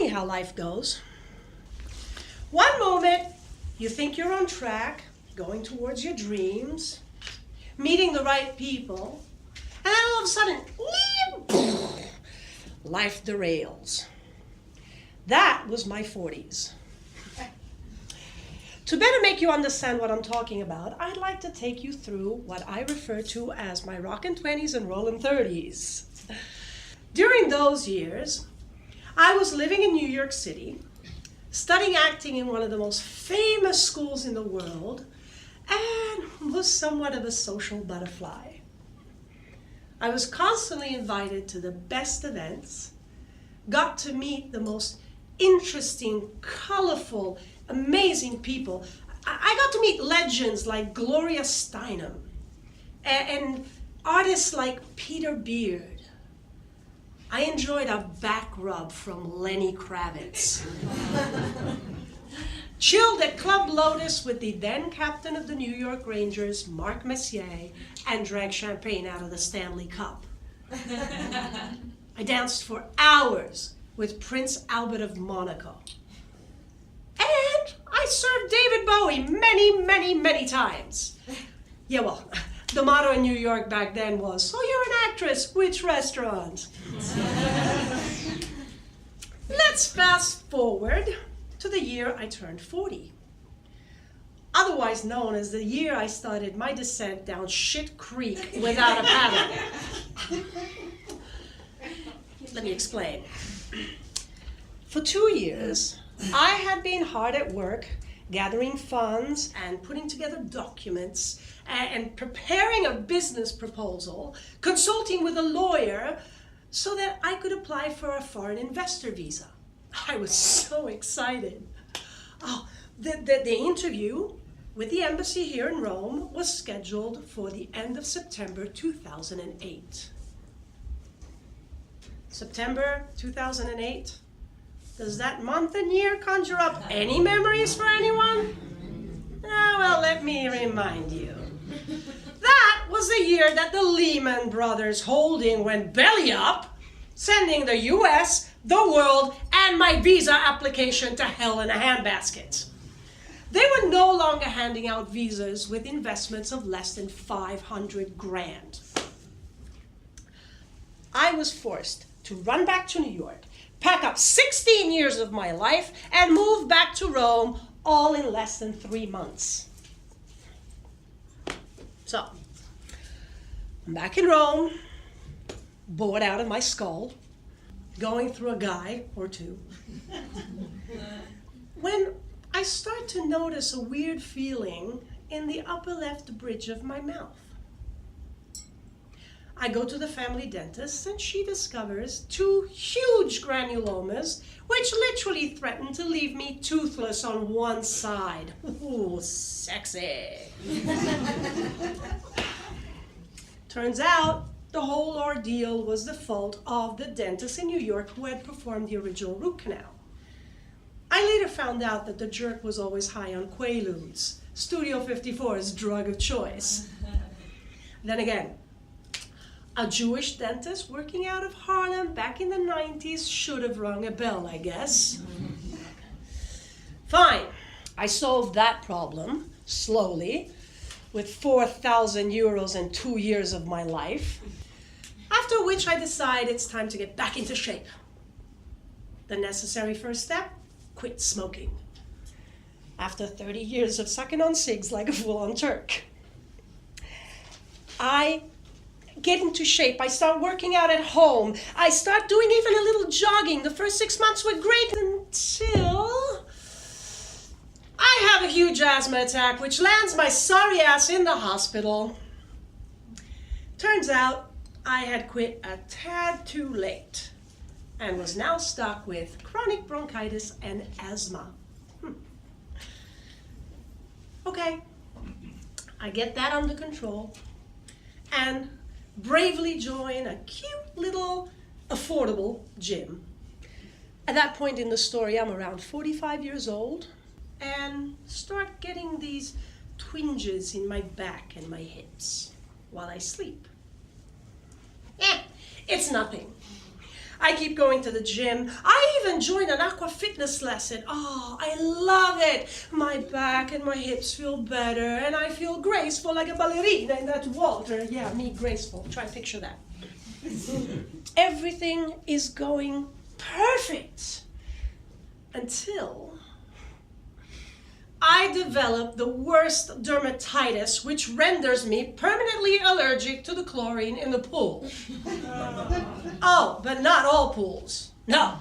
funny how life goes. One moment, you think you're on track, going towards your dreams, meeting the right people, and then all of a sudden, life derails. That was my 40s. To better make you understand what I'm talking about, I'd like to take you through what I refer to as my rockin' 20s and rollin' 30s. During those years, I was living in New York City, studying acting in one of the most famous schools in the world, and was somewhat of a social butterfly. I was constantly invited to the best events, got to meet the most interesting, colorful, amazing people. I got to meet legends like Gloria Steinem and artists like Peter Beard. I enjoyed a back rub from Lenny Kravitz. Chilled at Club Lotus with the then captain of the New York Rangers, Mark Messier, and drank champagne out of the Stanley Cup. I danced for hours with Prince Albert of Monaco. And I served David Bowie many times. Yeah, well, the motto in New York back then was, "So you're an actress, which restaurant?" Let's fast forward to the year I turned 40. Otherwise known as the year I started my descent down shit creek without a paddle. Let me explain. For 2 years, I had been hard at work gathering funds and putting together documents and preparing a business proposal, consulting with a lawyer so that I could apply for a foreign investor visa. I was so excited. Oh, the interview with the embassy here in Rome was scheduled for the end of September 2008. September 2008? Does that month and year conjure up any memories for anyone? Ah, well, let me remind you. That was the year that the Lehman Brothers holding went belly up, sending the US, the world, and my visa application to hell in a handbasket. They were no longer handing out visas with investments of less than 500 grand. I was forced to run back to New York, pack up 16 years of my life, and move back to Rome, all in less than 3 months. So, I'm back in Rome, bored out of my skull, going through a guy or two, when I start to notice a weird feeling in the upper left bridge of my mouth. I go to the family dentist and she discovers 2 huge granulomas which literally threaten to leave me toothless on one side. Ooh, sexy. Turns out the whole ordeal was the fault of the dentist in New York who had performed the original root canal. I later found out that the jerk was always high on Quaaludes, Studio 54's drug of choice. Then again, a Jewish dentist working out of Harlem back in the 90s should have rung a bell, I guess. Fine, I solved that problem, slowly, with 4,000 euros and 2 years of my life. After which I decide it's time to get back into shape. The necessary first step? Quit smoking. After 30 years of sucking on cigs like a full-on Turk. I get into shape. I start working out at home. I start doing even a little jogging. The first 6 months were great until I have a huge asthma attack, which lands my sorry ass in the hospital. Turns out I had quit a tad too late and was now stuck with chronic bronchitis and asthma. Okay, I get that under control and bravely join a cute little affordable gym. At that point in the story, I'm around 45 years old and start getting these twinges in my back and my hips while I sleep. It's nothing. I keep going to the gym. I even joined an aqua fitness lesson. Oh, I love it. My back and my hips feel better, and I feel graceful like a ballerina in that water. Yeah, me graceful. Try and picture that. Everything is going perfect until I develop the worst dermatitis, which renders me permanently allergic to the chlorine in the pool. Oh, but not all pools. No.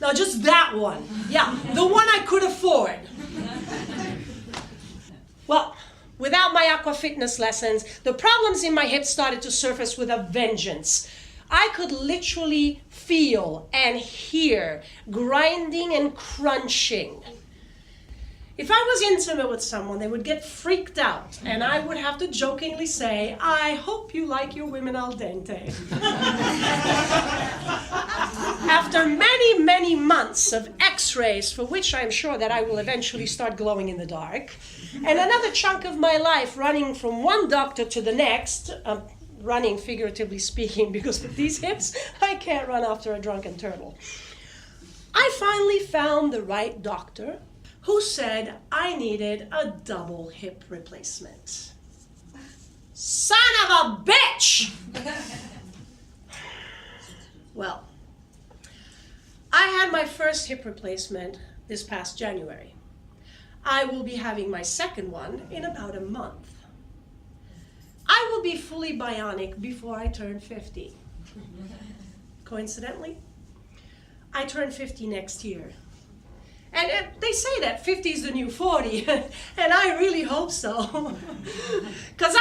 No, just that one. Yeah, the one I could afford. Well, without my aqua fitness lessons, the problems in my hips started to surface with a vengeance. I could literally feel and hear grinding and crunching. If I was intimate with someone, they would get freaked out, and I would have to jokingly say, I hope you like your women al dente. After many, many months of x-rays, for which I'm sure that I will eventually start glowing in the dark, and another chunk of my life running from one doctor to the next, running figuratively speaking, because with these hips, I can't run after a drunken turtle. I finally found the right doctor, who said I needed a double hip replacement. Son of a bitch! Well, I had my first hip replacement this past January. I will be having my second one in about a month. I will be fully bionic before I turn 50. Coincidentally, I turn 50 next year. And they say that 50 is the new 40, and I really hope so. Because